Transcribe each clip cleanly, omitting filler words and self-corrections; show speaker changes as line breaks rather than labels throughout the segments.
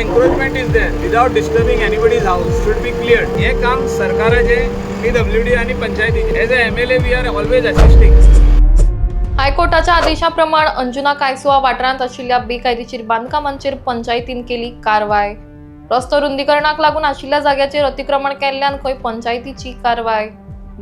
encroachment is there without disturbing anybody's house should be cleared. हे काम सरकाराचे PWD आणि पंचायतीचे. As a MLA we are always assisting.
हायकोर्टाच्या आदेशाप्रमाण Anjuna कायसुआ वाठारांत आशिल्ल्या बेकायदेशीर बांदकामांचेर पंचायतीन केली कारवाय. रस्तो रुंदीकरणाक लागून आशिल्ल्या जाग्याचेर अतिक्रमण केल्ल्यान खंय पंचायतीची कारवाय.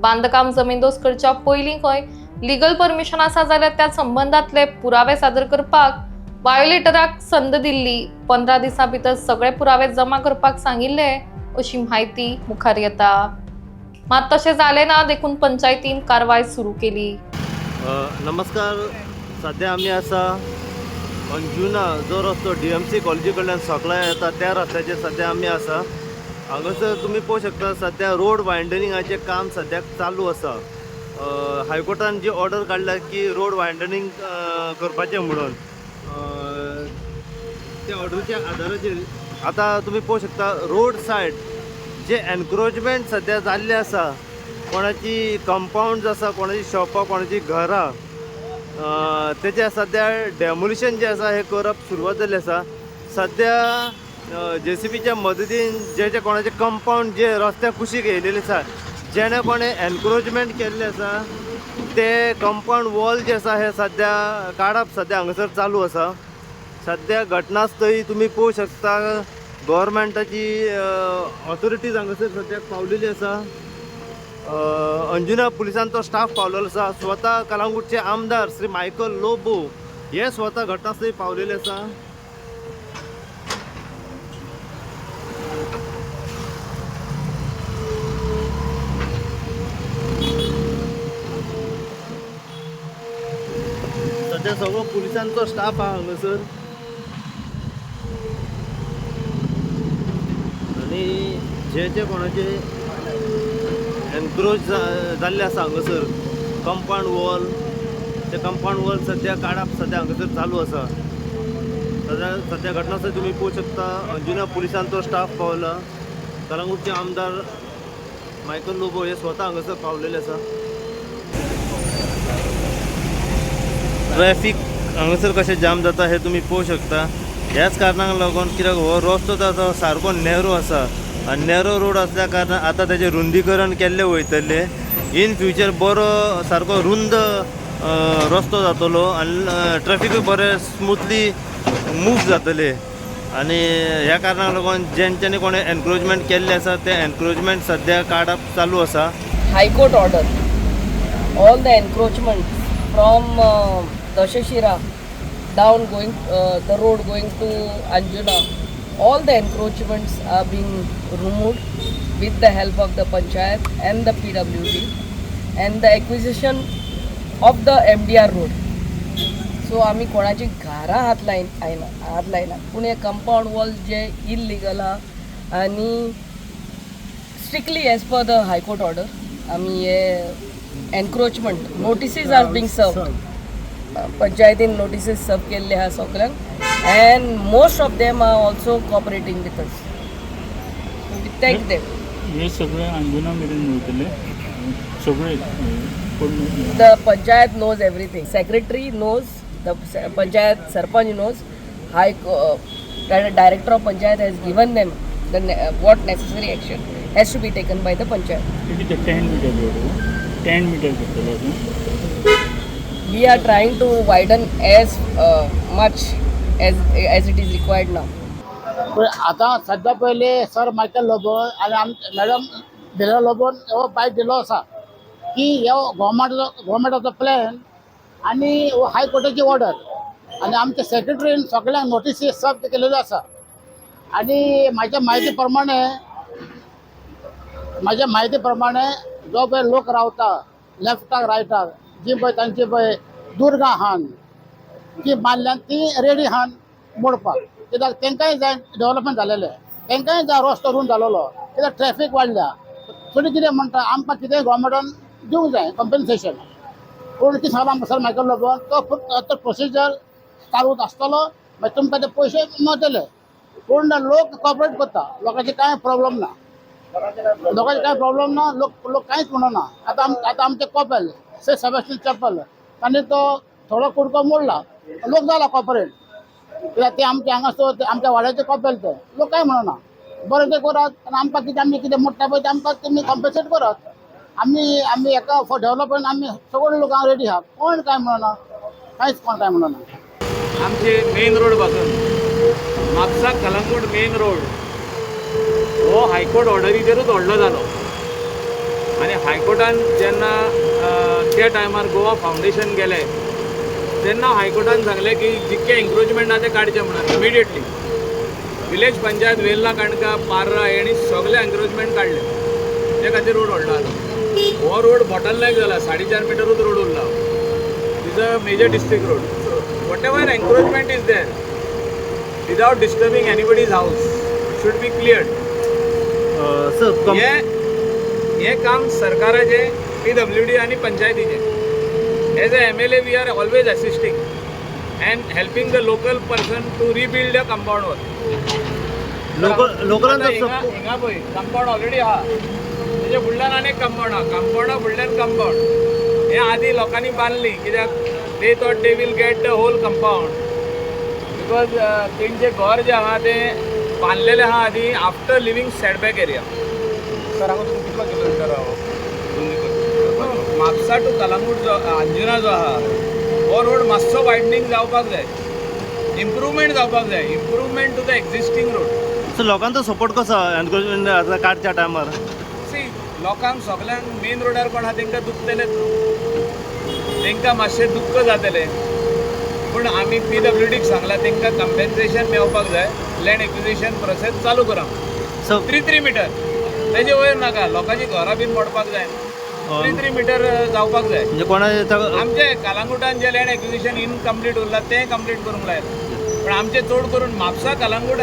बांदकाम जमीनदोस करच्या पयलीं खंय लिगल परमिशन आसा जाल्यार त्या संबंधातले पुरावे सादर करपाक वायोलेटराक संद दिल्ली. 15 दिसां भितर सगळे पुरावे जमा करपाक सांगिल्ले अशी माहिती मुखार येता. मात तशें जालें ना देखून पंचायतीन कारवाय सुरू केली.
नमस्कार. सध्या आम्ही असा अंजुना जो रस्तो DMC कॉलेजी कडल्यान सकला येता त्या रस्त्याचेर सध्या आम्ही असा. हांगासर तुम्ही पळोवंक शकता सध्या रोड वायंडनिंगाचें काम सद्याक चालू आसा. हायकोर्टान जी ऑर्डर काडल्या की रोड वायंडनिंग करपाचें म्हणून त्या ऑर्डरीच्या आदाराचेर आता तुम्ही पळोवंक शकता रोड सायड जे एनक्रोचमेंट सध्या जाल्ले आसा, कोणाची कंपाऊंड्स आसा, कोणाची शॉपां, कोणाची घरां, तेचे सध्या डेमोलिशन जे आसा हे करप सुरवात जाल्ली आसा. सध्या JCBच्या मदतीन जे कोणाचे कंपाऊंड जे रस्त्या कुशीक येयलेले आसा, जेणे कोणे एनक्रोचमेंट केल्ले आसा ते कंपाऊंड वॉल जे आसा हे सध्या काडप सध्या हांगासर चालू आसा. सध्या घटनास्थळी तुम्ही पळोवंक शकता गव्हर्मेंटाची ऑथॉरिटीज हांगासर सद्याक पावलेली आसा. अंजुना पुलिसांचो स्टाफ पावलेलो आसा. स्वता कलंगूटचे आमदार श्री मायकल लोबो हे स्वता घटनास्थळी पावलेले आसा. सध्या सगळो पुलिसांचो स्टाफ आहा हांगासर आणि जे कोणाचे एनक्रोच जाल्ले आसा हांगासर कंपाऊंड वॉल, ते कंपाऊंड वॉल सध्या काडप सध्या हांगासर चालू आसा. सध्या घटनास्थळ तुम्ही पळोवंक शकता अंजुना पुलिसांचो स्टाफ पावला. कलंगूटचे आमदार मायकल लोबो हे स्वता हांगासर पावलेले आसा. ट्रॅफिक हांगासर कशें जाम जाता हे तुम्ही पळोवंक शकता. ह्याच कारणाक लागून कित्याक हो रस्तो तो सारको नॅरो आसा आनी नॅरो रोड असल्या कारणान आतां तेजें रुंदीकरण केल्लें वयतलें. इन फ्युचर बरो सारको रुंद रस्तो जातलो आनी ट्रॅफिकूय बरें स्मुथली मूव जातलें. आनी ह्या कारणाक लागून जेंच्यांनी कोणें एनक्रोचमेंट केल्लें आसा ते एनक्रोचमेंट सद्या काडप चालू आसा.
High Court order all the encroachments from Dashashira down going the road going to Anjuna, all the encroachments are being removed with the help of the panchayat and the PWD and the acquisition of the MDR road. So आम्ही कोणाची घरां हात लायना पूण हे compound wall जे illegal आहा आनी strictly as per the high court order आम्ही हे encroachment notices are being served. पंचायतीन नोटिसीस सर्व केल्ले आहा सगळ्यांक and most of them are also cooperating with us. We thank them.
हे सगळे अंजुना मेरेन वयतले सगळे.
The panchayat knows everything. Secretary knows, the panchayat sarpanch knows. Director of panchayat has given them what necessary action has to be taken by the panchayat.
It is a 10 meter road. 10 meter करतलो.
We are trying to widen as much as it is required now.
आता सध्या पहिले sir Michael Lobo आणि madam दिला लोबोन हो बायक दिलो आसा की ह्यो गव्हर्मेंटाचो प्लॅन आणि हायकोर्टाची ऑर्डर आणि आमच्या सेक्रेटरीन सगळ्यांक नोटिसी सर्व केलेल्यो आसा. आणि माझ्या माहिती प्रमाणे जो पळय लोक रावता लेफ्टाक रायटाक जी पळय तांची पळय दुर्गा हान ती बांदल्यान ती रेडी हान मोडपाक. कित्याक तांकांय जाय डेव्हलपमेंट जालेलें, तांकांय जाय रस्तो रूंद जालोलो, कित्याक ट्रॅफिक वाडल्या. थोडी कितें म्हणटा आमकां कितें गव्हर्मेंटान दिवंक जाय कॉम्पेन्सेशन. पूण कितें सांगला सर मायकल लोबो तो प्रोसिजर चालूच आसतलो, मागीर तुमकां ते पयशे मेळटले. पूण लोक कॉपरेट करता, लोकांचे कांय प्रॉब्लेम ना. लोक कांयच म्हणना. आतां आमचे कॉपेल से सेबॅस्टियन चॅपल तांणी तो थोडो कुडको मोडला, लोक जाला कॉपरेट. कित्याक ते आमच्या हांगासर ते आमच्या वाड्याचे कपेल ते लोक काय म्हणना बरें ते करात आनी आमकां कितें आमी कितें मोडटा पळय ते आमकां तुमी कॉम्पेसेट करात आमी हेका फॉर डेव्हलपमेंट आमी सगळे लोकांक रेडी आहात कोण काय म्हणना कांयच कोण काय म्हणना
आमचे मेन रोड पासून म्हापसा कलंगूट मेन रोड हो हायकोर्ट ऑर्डरीचेरूच व्हडलो जालो आनी हायकोर्टान जेन्ना त्या टायमार गोवा फावंडेशन गेलें तेन्ना हायकोर्टान सांगलें की जितके एन्क्रोचमेंट आहा ते काडचे म्हणून इमिडिएटली विलेज पंचायत वेल्ला काणका पार्रा हेणी सगळे एन्क्रोचमेंट काडले ते खातीर रोड व्हडलो जालो हो रोड बॉटलनेक जाला 4.5 मिटरूच रोड उरला is a major district road whatever encroachment is there without disturbing anybody's house should be cleared
sir
हे काम सरकाराचे PWD आणि पंचायतीचे as a MLA we are always assisting and helping the local person to rebuild a compound
लोकलांचा
हिंगा पळय compound already आहा तेजे फुडल्यान आनी कंपाऊंड आहा कंपाऊंडा फुडल्यान कंपाऊंड हे आदी लोकांनी बांदली कित्याक they thought they will get the whole compound because तेंचे घर जे आहा ते बांदलेले आहा आदी after living setback area sir हांगा तुमी कितलो किलोमिटर आहा म्हापसा टू कलंगूट जो अंजुना जो आहा हो रोड मातसो वायडनींग जावपाक जाय इम्प्रुवमेंट जावपाक जाय improvement to the existing road
sir लोकांचो सपोर्ट कसो एनक्रोचमेंट आतां काडच्या टायमार
सी लोकांक सगळ्यांक मेन रोडार कोण आहा तेंकां दुखतलेच तांकां मातशें दुख्ख जातलें पूण आमी PWDक सांगलां तांकां कम्पेन्सेशन मेळपाक जाय लँड एक्विजिशन प्रोसेस चालू करा
सो
3 मिटर तेजे वयर नाका लोकांची घरां बीन मोडपाक जाय 3 मिटर जावपाक जाय
म्हणजे कोणा
आमचे कलंगुटान जे लँड एक्विजिशन इनकम्प्लीट उरलां तें कंप्लीट करूंक लायलां पण आमचे चड करून म्हापसा कलंगूट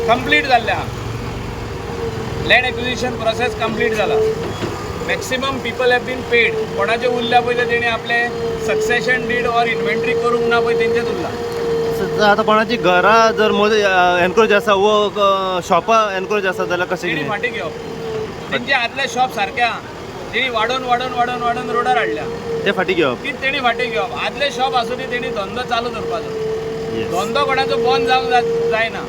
कंप्लीट जाल्ले आहा लँड एक्विजिशन प्रोसेस कंप्लीट जाला maximum people have been paid कोणाचे उरल्या पळय ते तेणी आपले सक्सेशन डीड ऑर इन्व्हेंटरी करूंक ना पळय तेंचेच उरला
आतां कोणाची घरां जर एनक्रोच आसा वो शॉपां एनक्रोच आसा जाल्यार कशें
तेणी
कितें
फाटी घेवप तेंचे आदले शॉप सारके आहा तेणी वाडोवन रोडार हाडल्या
ते फाटी घेवप
की तेणी फाटी घेवप आदले शॉप आसूं ती तेणी धंदो चालू दवरपाचो
Yes.
धंदो कोणाचो बंद जावंक जायना